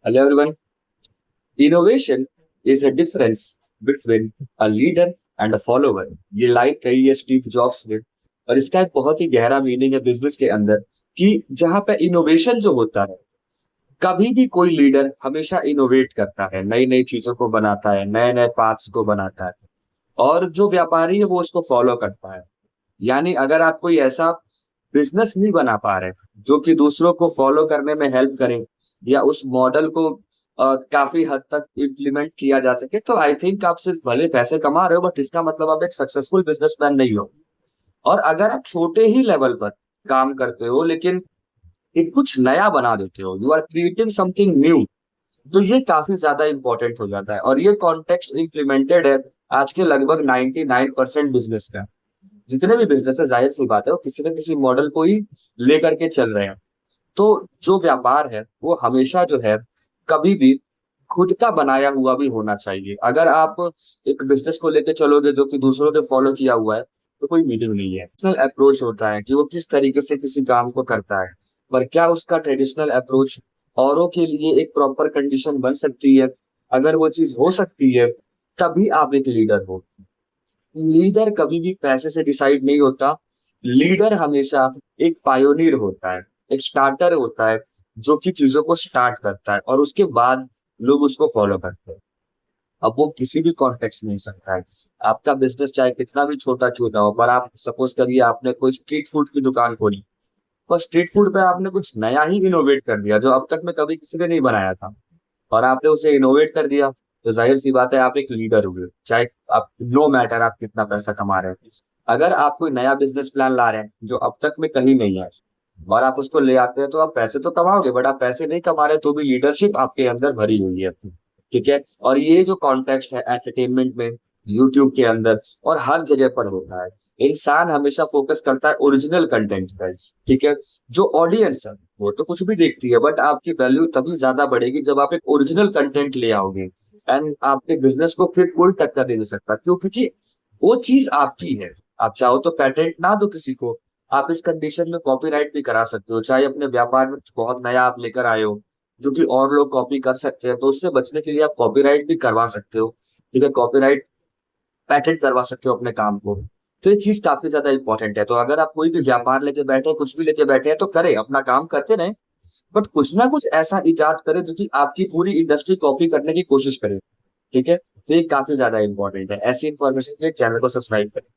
Hello everyone. Innovation is a difference between a leader and a follower. ये line कही है Steve jobs ने और इसका एक बहुत ही गहरा मीनिंग है बिजनेस के अंदर कि जहां पे इनोवेशन जो होता है, कभी भी कोई लीडर हमेशा इनोवेट करता है, नई नई चीजों को बनाता है, नए नए पाथ्स को बनाता है और जो व्यापारी है वो उसको फॉलो करता है। यानी अगर आप कोई ऐसा बिजनेस नहीं बना पा रहे जो कि दूसरों को फॉलो करने में हेल्प करे या उस मॉडल को काफी हद तक इम्प्लीमेंट किया जा सके, तो आई थिंक आप सिर्फ भले पैसे कमा रहे हो बट इसका मतलब आप एक सक्सेसफुल बिजनेसमैन नहीं हो। और अगर आप छोटे ही लेवल पर काम करते हो लेकिन एक कुछ नया बना देते हो, you are creating something new, तो ये काफी ज्यादा इंपॉर्टेंट हो जाता है और ये कॉन्टेक्स्ट इम्प्लीमेंटेड है आज के लगभग 99% बिजनेस का। जितने भी बिजनेस है, जाहिर सी बात है वो किसी न किसी मॉडल को ही लेकर के चल रहे हैं। तो जो व्यापार है वो हमेशा जो है कभी भी खुद का बनाया हुआ भी होना चाहिए। अगर आप एक बिजनेस को लेके चलोगे जो कि दूसरों ने फॉलो किया हुआ है तो कोई मीनिंग नहीं है। ट्रेडिशनल अप्रोच होता है कि वो किस तरीके से किसी काम को करता है, पर क्या उसका ट्रेडिशनल अप्रोच औरों के लिए एक प्रॉपर कंडीशन बन सकती है? अगर वो चीज हो सकती है तभी आप एक लीडर हो। लीडर कभी भी पैसे से डिसाइड नहीं होता। लीडर हमेशा एक पायोनियर होता है, एक स्टार्टर होता है जो कि चीजों को स्टार्ट करता है और उसके बाद लोग उसको फॉलो करते हैं। अब वो किसी भी कॉन्टेक्स्ट में हो सकता है। आपका बिजनेस चाहे कितना भी छोटा क्यों ना हो, पर आप सपोज करिए आपने कोई स्ट्रीट फूड की दुकान खोली और स्ट्रीट फूड पे आपने कुछ नया ही इनोवेट कर दिया जो अब तक में कभी किसी ने नहीं बनाया था और आपने उसे इनोवेट कर दिया, तो जाहिर सी बात है आप एक लीडर हुए। चाहे आप, नो मैटर आप कितना पैसा कमा रहे हैं, अगर आप कोई नया बिजनेस प्लान ला रहे हैं जो अब तक में कहीं नहीं है और आप उसको ले आते हैं तो आप पैसे तो कमाओगे, बट आप पैसे नहीं कमा रहे तो भी लीडरशिप आपके अंदर भरी हुई है। ठीक है, और ये जो कॉन्टेक्स्ट है एंटरटेनमेंट में, यूट्यूब के अंदर और हर जगह पर होता है। इंसान हमेशा फोकस करता है ओरिजिनल कंटेंट पर। ठीक है, जो ऑडियंस है वो तो कुछ भी देखती है, बट आपकी वैल्यू तभी ज्यादा बढ़ेगी जब आप एक ओरिजिनल कंटेंट ले आओगे। एंड आपके बिजनेस को फिर कोई टक्कर नहीं दे सकता, क्यों? क्योंकि वो चीज आपकी है। आप चाहो तो पेटेंट ना दो किसी को, आप इस कंडीशन में कॉपीराइट भी करा सकते हो। चाहे अपने व्यापार में कुछ बहुत नया आप लेकर आए हो जो कि और लोग कॉपी कर सकते हैं, तो उससे बचने के लिए आप कॉपीराइट भी करवा सकते हो। ठीक है, कॉपीराइट पेटेंट करवा सकते हो अपने काम को। तो ये चीज काफी ज्यादा इंपॉर्टेंट है। तो अगर आप कोई भी व्यापार लेके बैठे हैं, कुछ भी लेके बैठे हैं, तो करें, अपना काम करते रहे, बट कुछ ना कुछ ऐसा इजाद करे जो कि आपकी पूरी इंडस्ट्री कॉपी करने की कोशिश करे। ठीक है, तो ये काफी ज्यादा इंपॉर्टेंट है। ऐसी इन्फॉर्मेशन के लिए चैनल को सब्सक्राइब करें।